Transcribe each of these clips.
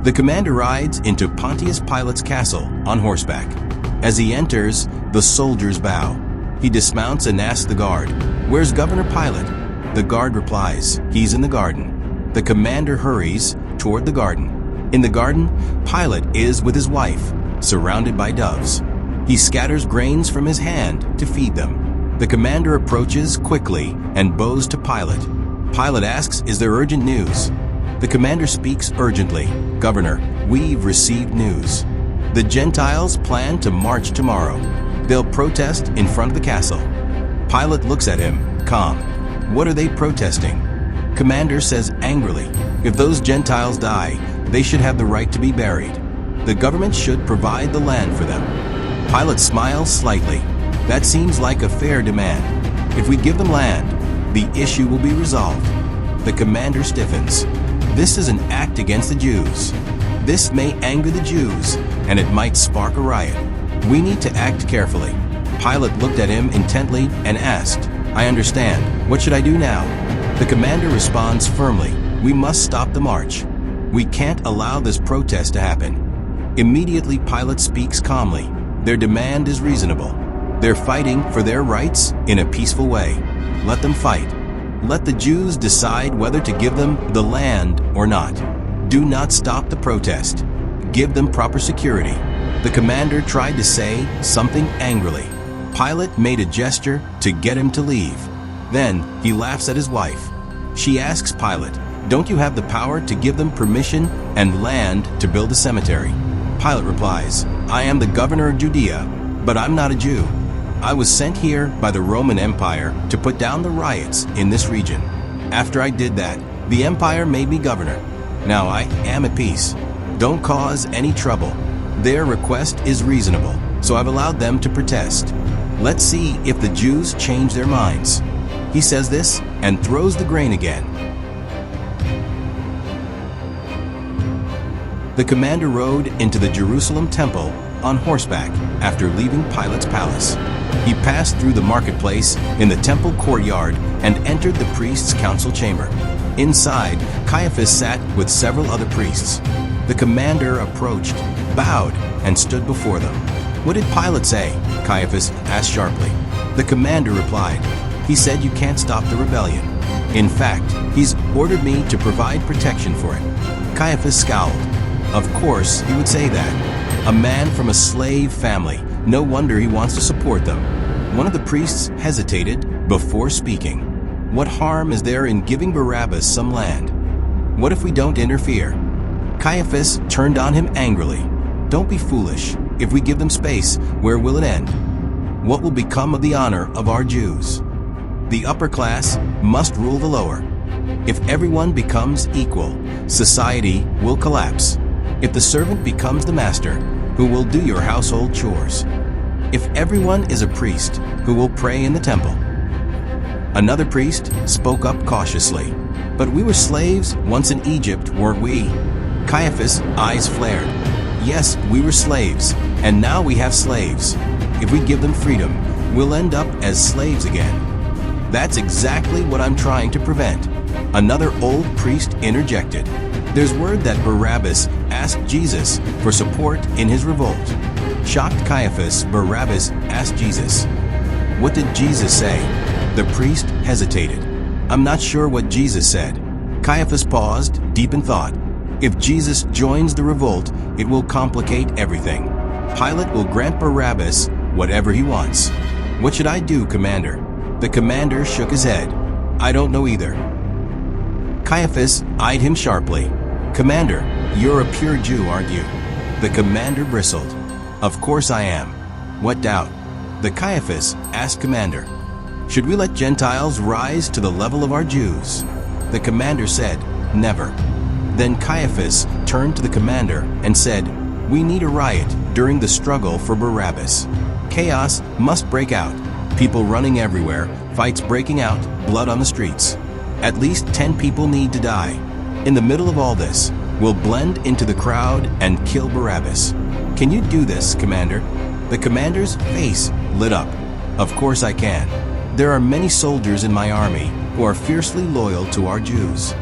The commander rides into Pontius Pilate's castle on horseback. As he enters, the soldiers bow. He dismounts and asks the guard, "Where's Governor Pilate?" The guard replies, "He's in the garden." The commander hurries toward the garden. In the garden, Pilate is with his wife, surrounded by doves. He scatters grains from his hand to feed them. The commander approaches quickly and bows to Pilate. Pilate asks, "Is there urgent news?" The commander speaks urgently, "Governor, we've received news. The Gentiles plan to march tomorrow. They'll protest in front of the castle." Pilate looks at him, calm. "What are they protesting?" Commander says angrily, "If those Gentiles die, they should have the right to be buried. The government should provide the land for them." Pilate smiles slightly. "That seems like a fair demand. If we give them land, the issue will be resolved." The commander stiffens. This is an act against the Jews. This may anger the Jews, and it might spark a riot. We need to act carefully. Pilate looked at him intently and asked, "I understand. What should I do now?" The commander responds firmly, "We must stop the march. We can't allow this protest to happen." Immediately, Pilate speaks calmly. Their demand is reasonable. They're fighting for their rights in a peaceful way. Let them fight. Let the Jews decide whether to give them the land or not. Do not stop the protest. Give them proper security. The commander tried to say something angrily. Pilate made a gesture to get him to leave. Then he laughs at his wife. She asks Pilate, "Don't you have the power to give them permission and land to build a cemetery?" Pilate replies, "I am the governor of Judea, but I'm not a Jew. I was sent here by the Roman Empire to put down the riots in this region. After I did that, the empire made me governor. Now I am at peace. Don't cause any trouble. Their request is reasonable, so I've allowed them to protest. Let's see if the Jews change their minds." He says this and throws the grain again. The commander rode into the Jerusalem temple on horseback after leaving Pilate's palace. He passed through the marketplace in the temple courtyard and entered the priest's council chamber. Inside, Caiaphas sat with several other priests. The commander approached, bowed, and stood before them. "What did Pilate say?" Caiaphas asked sharply. The commander replied, "He said you can't stop the rebellion. In fact, he's ordered me to provide protection for it." Caiaphas scowled. Of course he would say that. A man from a slave family. No wonder he wants to support them. One of the priests hesitated before speaking. "What harm is there in giving Barabbas some land? What if we don't interfere?" Caiaphas turned on him angrily. "Don't be foolish. If we give them space, where will it end? What will become of the honor of our Jews? The upper class must rule the lower. If everyone becomes equal, society will collapse. If the servant becomes the master, who will do your household chores? If everyone is a priest, who will pray in the temple?" Another priest spoke up cautiously. "But we were slaves once in Egypt, weren't we?" Caiaphas' eyes flared. "Yes, we were slaves, and now we have slaves. If we give them freedom, we'll end up as slaves again. That's exactly what I'm trying to prevent." Another old priest interjected. "There's word that Barabbas asked Jesus for support in his revolt." Shocked Caiaphas, Barabbas asked Jesus, "What did Jesus say?" The priest hesitated. "I'm not sure what Jesus said." Caiaphas paused, deep in thought. If Jesus joins the revolt, it will complicate everything. Pilate will grant Barabbas whatever he wants. "What should I do, Commander?" The commander shook his head. "I don't know either." Caiaphas eyed him sharply. "Commander, you're a pure Jew, aren't you?" The commander bristled. "Of course I am. What doubt?" The Caiaphas asked Commander, "Should we let Gentiles rise to the level of our Jews?" The commander said, "Never." Then Caiaphas turned to the commander and said, "We need a riot during the struggle for Barabbas. Chaos must break out. People running everywhere, fights breaking out, blood on the streets. At least 10 people need to die. In the middle of all this, we'll blend into the crowd and kill Barabbas. Can you do this, Commander?" The commander's face lit up. "Of course I can. There are many soldiers in my army who are fiercely loyal to our Jews."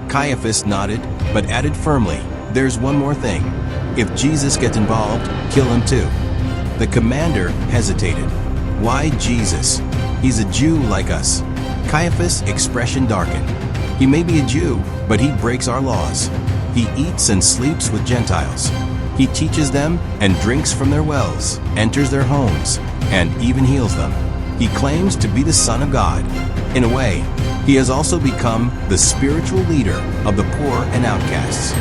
Caiaphas nodded, but added firmly, There's one more thing. If Jesus gets involved, kill him too. The commander hesitated. Why Jesus? He's a Jew like us. Caiaphas' expression darkened. He may be a Jew, but he breaks our laws. He eats and sleeps with Gentiles. He teaches them and drinks from their wells, enters their homes, and even heals them. He claims to be the Son of God. In a way, he has also become the spiritual leader of the poor and outcasts.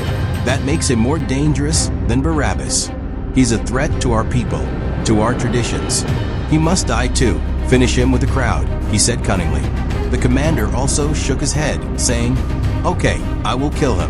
That makes him more dangerous than Barabbas. He's a threat to our people, to our traditions. He must die too. Finish him with the crowd, he said cunningly. The commander also shook his head, saying, "Okay, I will kill him,